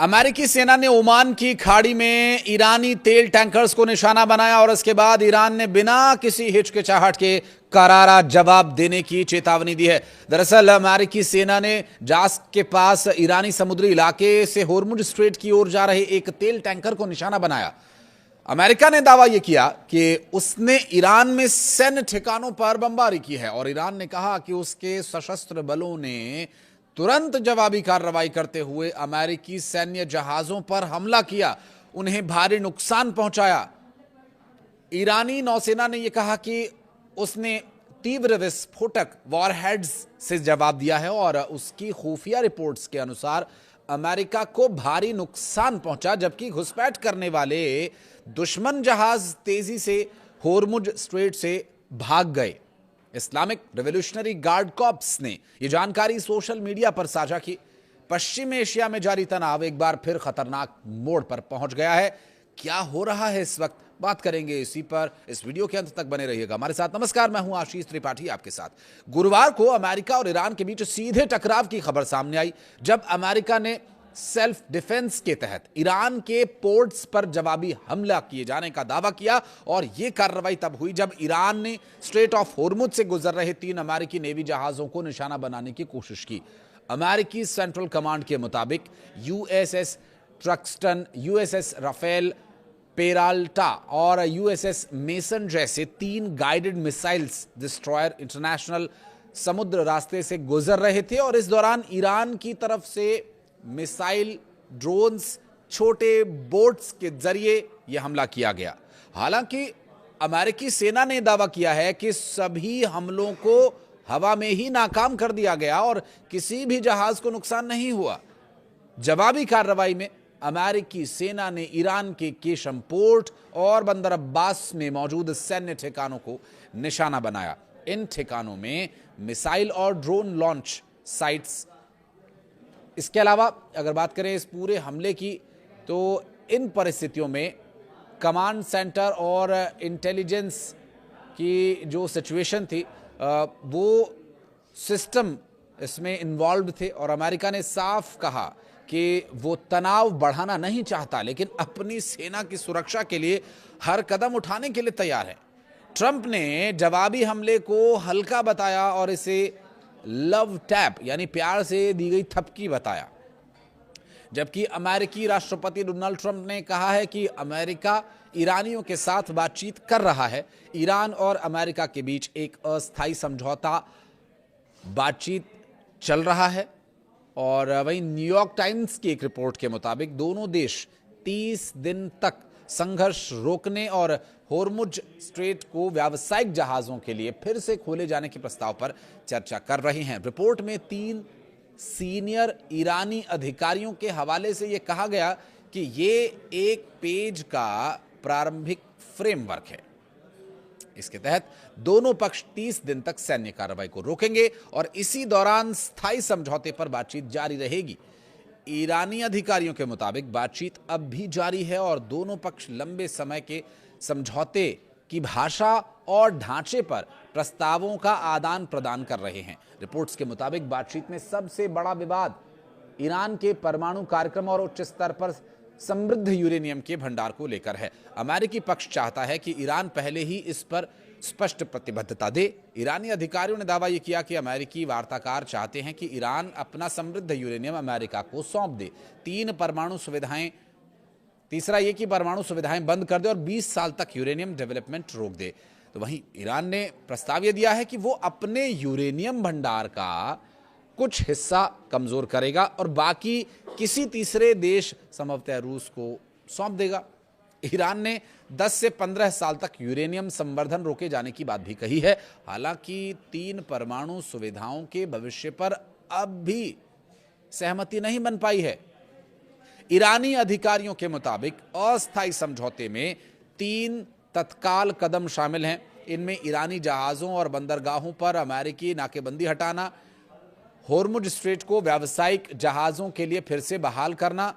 अमेरिकी सेना ने ओमान की खाड़ी में ईरानी तेल टैंकर्स को निशाना बनाया और इसके बाद ईरान ने बिना किसी हिचकिचाहट के करारा जवाब देने की चेतावनी दी है। दरअसल अमेरिकी सेना ने जास्क के पास ईरानी समुद्री इलाके से होर्मुज स्ट्रेट की ओर जा रहे एक तेल टैंकर को निशाना बनाया। अमेरिका ने दावा यह किया कि उसने ईरान में सैन्य ठिकानों पर बमबारी की है और ईरान ने कहा कि उसके सशस्त्र बलों ने तुरंत जवाबी कार्रवाई करते हुए अमेरिकी सैन्य जहाजों पर हमला किया, उन्हें भारी नुकसान पहुंचाया। ईरानी नौसेना ने यह कहा कि उसने तीव्र विस्फोटक वॉरहेड्स से जवाब दिया है और उसकी खुफिया रिपोर्ट्स के अनुसार अमेरिका को भारी नुकसान पहुंचा, जबकि घुसपैठ करने वाले दुश्मन जहाज तेजी से होर्मुज स्ट्रेट से भाग गए। इस्लामिक रिवॉल्यूशनरी गार्ड कॉर्प्स ने यह जानकारी सोशल मीडिया पर साझा की। पश्चिम एशिया में जारी तनाव एक बार फिर खतरनाक मोड़ पर पहुंच गया है। क्या हो रहा है इस वक्त, बात करेंगे इसी पर। इस वीडियो के अंत तक बने रहिएगा हमारे साथ। नमस्कार, मैं हूं आशीष त्रिपाठी आपके साथ। गुरुवार को अमेरिका और ईरान के बीच सीधे टकराव की खबर सामने आई, जब अमेरिका ने सेल्फ डिफेंस के तहत ईरान के पोर्ट्स पर जवाबी हमला किए जाने का दावा किया। और यह कार्रवाई तब हुई जब ईरान ने स्ट्रेट ऑफ होर्मुज से गुजर रहे 3 अमेरिकी नेवी जहाजों को निशाना बनाने की कोशिश की। अमेरिकी सेंट्रल कमांड के मुताबिक USS Truxtun, USS Rafael Peralta और यूएसएस मेसन जैसे 3 गाइडेड मिसाइल्स डिस्ट्रॉयर इंटरनेशनल समुद्र रास्ते से गुजर रहे थे और इस दौरान ईरान की तरफ से मिसाइल, ड्रोन्स, छोटे बोट्स के जरिए यह हमला किया गया। हालांकि अमेरिकी सेना ने दावा किया है कि सभी हमलों को हवा में ही नाकाम कर दिया गया और किसी भी जहाज को नुकसान नहीं हुआ। जवाबी कार्रवाई में अमेरिकी सेना ने ईरान के केशम पोर्ट और बंदर अब्बास में मौजूद सैन्य ठिकानों को निशाना बनाया। इन ठिकानों में मिसाइल और ड्रोन लॉन्च साइट्स। इसके अलावा अगर बात करें इस पूरे हमले की, तो इन परिस्थितियों में कमांड सेंटर और इंटेलिजेंस की जो सिचुएशन थी वो सिस्टम इसमें इन्वॉल्व थे और अमेरिका ने साफ कहा कि वो तनाव बढ़ाना नहीं चाहता, लेकिन अपनी सेना की सुरक्षा के लिए हर कदम उठाने के लिए तैयार है। ट्रंप ने जवाबी हमले को हल्का बताया और इसे लव टैप यानी प्यार से दी गई थपकी बताया, जबकि अमेरिकी राष्ट्रपति डोनाल्ड ट्रंप ने कहा है कि अमेरिका ईरानियों के साथ बातचीत कर रहा है। ईरान और अमेरिका के बीच एक अस्थायी समझौता बातचीत चल रहा है और वहीं न्यूयॉर्क टाइम्स की एक रिपोर्ट के मुताबिक दोनों देश 30 दिन तक संघर्ष रोकने और होर्मुज स्ट्रेट को व्यावसायिक जहाजों के लिए फिर से खोले जाने के प्रस्ताव पर चर्चा कर रहे हैं। रिपोर्ट में 3 सीनियर ईरानी अधिकारियों के हवाले से यह कहा गया कि यह एक पेज का प्रारंभिक फ्रेमवर्क है। इसके तहत दोनों पक्ष 30 दिन तक सैन्य कार्रवाई को रोकेंगे और इसी दौरान स्थायी समझौते पर बातचीत जारी रहेगी। ईरानी अधिकारियों के मुताबिक बातचीत अब भी जारी है और दोनों पक्ष लंबे समय के समझौते की भाषा और ढांचे पर प्रस्तावों का आदान प्रदान कर रहे हैं। रिपोर्ट्स के मुताबिक बातचीत में सबसे बड़ा विवाद ईरान के परमाणु कार्यक्रम और उच्च स्तर पर समृद्ध यूरेनियम के भंडार को लेकर है। अमेरिकी पक्ष चाहता है कि ईरान पहले ही इस पर स्पष्ट प्रतिबद्धता दे। ईरानी अधिकारियों ने दावा यह किया कि अमेरिकी वार्ताकार चाहते हैं कि ईरान अपना समृद्ध यूरेनियम अमेरिका को सौंप दे। तीसरा ये कि परमाणु सुविधाएं बंद कर दे और 20 साल तक यूरेनियम डेवलपमेंट रोक दे। तो वहीं ईरान ने प्रस्ताव यह दिया है कि वो अपने यूरेनियम भंडार का कुछ हिस्सा कमजोर करेगा और बाकी किसी तीसरे देश, संभवतः रूस को सौंप देगा। ईरान ने 10 से 15 साल तक यूरेनियम संवर्धन रोके जाने की बात भी कही है। हालांकि 3 परमाणु सुविधाओं के भविष्य पर अब भी सहमति नहीं बन पाई है। ईरानी अधिकारियों के मुताबिक अस्थायी समझौते में 3 तत्काल कदम शामिल हैं। इनमें ईरानी जहाजों और बंदरगाहों पर अमेरिकी नाकेबंदी हटाना, होर्मुज स्ट्रेट को व्यावसायिक जहाजों के लिए फिर से बहाल करना,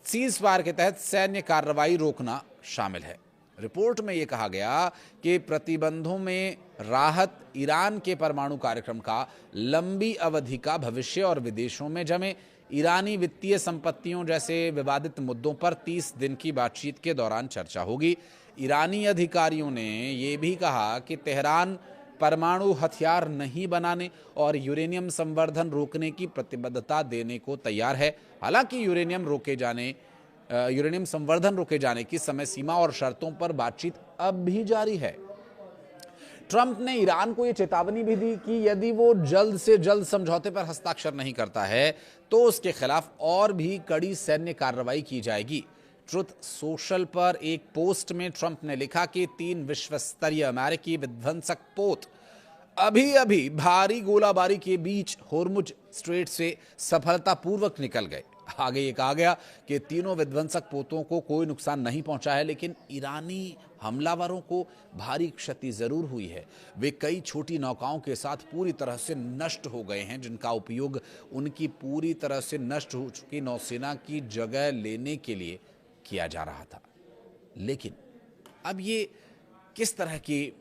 सीज फायर के तहत सैन्य कार्रवाई रोकना शामिल है। रिपोर्ट में यह कहा गया कि प्रतिबंधों में राहत ईरान के परमाणु कार्यक्रम का लंबी अवधि का भविष्य और विदेशों में जमे ईरानी वित्तीय संपत्तियों जैसे विवादित मुद्दों पर 30 दिन की बातचीत के दौरान चर्चा होगी। ईरानी अधिकारियों ने ये भी कहा कि तेहरान परमाणु हथियार नहीं बनाने और यूरेनियम संवर्धन रोकने की प्रतिबद्धता देने को तैयार है। हालांकि यूरेनियम संवर्धन रोके जाने की समय सीमा और शर्तों पर बातचीत अब भी जारी है। ट्रंप ने ईरान को यह चेतावनी भी दी कि यदि वो जल्द से जल्द समझौते पर हस्ताक्षर नहीं करता है तो उसके खिलाफ और भी कड़ी सैन्य कार्रवाई की जाएगी। ट्रुथ सोशल पर एक पोस्ट में ट्रंप ने लिखा कि 3 विश्व स्तरीय अमेरिकी विध्वंसक पोत अभी भारी गोलाबारी के बीच होर्मुज स्ट्रेट से सफलतापूर्वक निकल गए। आगे ये कहा गया कि तीनों विध्वंसक पोतों को कोई नुकसान नहीं पहुंचा है, लेकिन ईरानी हमलावरों को भारी क्षति जरूर हुई है। वे कई छोटी नौकाओं के साथ पूरी तरह से नष्ट हो गए हैं, जिनका उपयोग उनकी पूरी तरह से नष्ट हो चुकी नौसेना की जगह लेने के लिए किया जा रहा था। लेकिन अब ये किस तरह की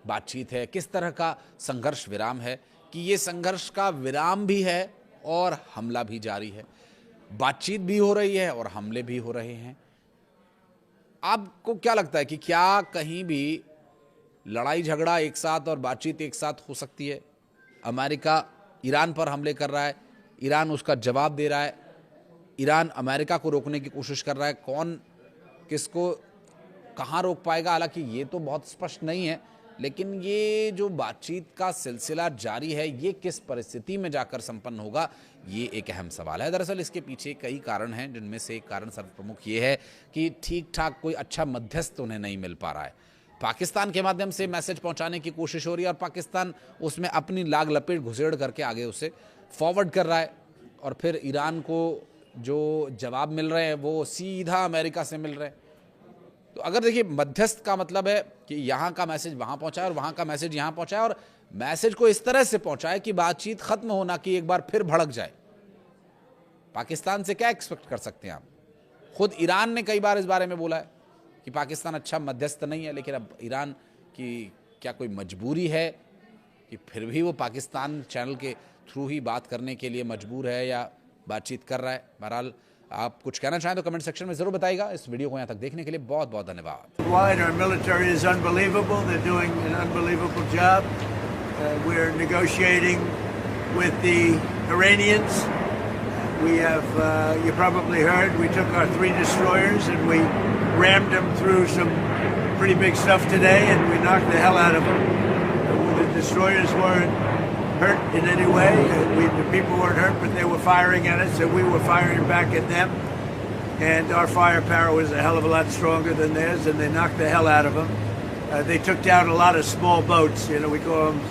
बातचीत है, किस तरह का संघर्ष विराम है कि ये संघर्ष का विराम भी है और हमला भी जारी है, बातचीत भी हो रही है और हमले भी हो रहे हैं। आपको क्या लगता है कि क्या कहीं भी लड़ाई झगड़ा एक साथ और बातचीत एक साथ हो सकती है? अमेरिका ईरान पर हमले कर रहा है, ईरान उसका जवाब दे रहा है, ईरान अमेरिका को रोकने की कोशिश कर रहा है। कौन किसको कहां रोक पाएगा, हालांकि ये तो बहुत स्पष्ट नहीं है, लेकिन ये जो बातचीत का सिलसिला जारी है ये किस परिस्थिति में जाकर संपन्न होगा, ये एक अहम सवाल है। दरअसल इसके पीछे कई कारण हैं, जिनमें से एक कारण सर्वप्रमुख ये है कि ठीक ठाक कोई अच्छा मध्यस्थ उन्हें नहीं मिल पा रहा है। पाकिस्तान के माध्यम से मैसेज पहुंचाने की कोशिश हो रही है और पाकिस्तान उसमें अपनी लाग लपेट घुसेड़ करके आगे उसे फॉरवर्ड कर रहा है, और फिर ईरान को जो जवाब मिल रहे हैं वो सीधा अमेरिका से मिल रहे हैं। तो अगर देखिए, मध्यस्थ का मतलब है कि यहाँ का मैसेज वहाँ पहुँचाए और वहाँ का मैसेज यहाँ पहुँचाए, और मैसेज को इस तरह से पहुँचाए कि बातचीत खत्म होना कि एक बार फिर भड़क जाए। पाकिस्तान से क्या एक्सपेक्ट कर सकते हैं आप? खुद ईरान ने कई बार इस बारे में बोला है कि पाकिस्तान अच्छा मध्यस्थ नहीं है, लेकिन अब ईरान की क्या कोई मजबूरी है कि फिर भी वो पाकिस्तान चैनल के थ्रू ही बात करने के लिए मजबूर है या बातचीत कर रहा है? बहरहाल आप कुछ कहना चाहें तो कमेंट सेक्शन में जरूर बताइएगा। इस वीडियो को यहाँ तक देखने के लिए बहुत बहुत धन्यवाद। Our military is unbelievable. They're doing an unbelievable job. We're negotiating with the Iranians. We have, you probably heard, we took our 3 destroyers and we rammed them through some pretty big stuff today, and we knocked the hell out of them. The destroyers weren't hurt in any way. The people weren't hurt, but they were firing at us, and we were firing back at them. And our firepower was a hell of a lot stronger than theirs, and they knocked the hell out of them. They took down a lot of small boats. You know, we call them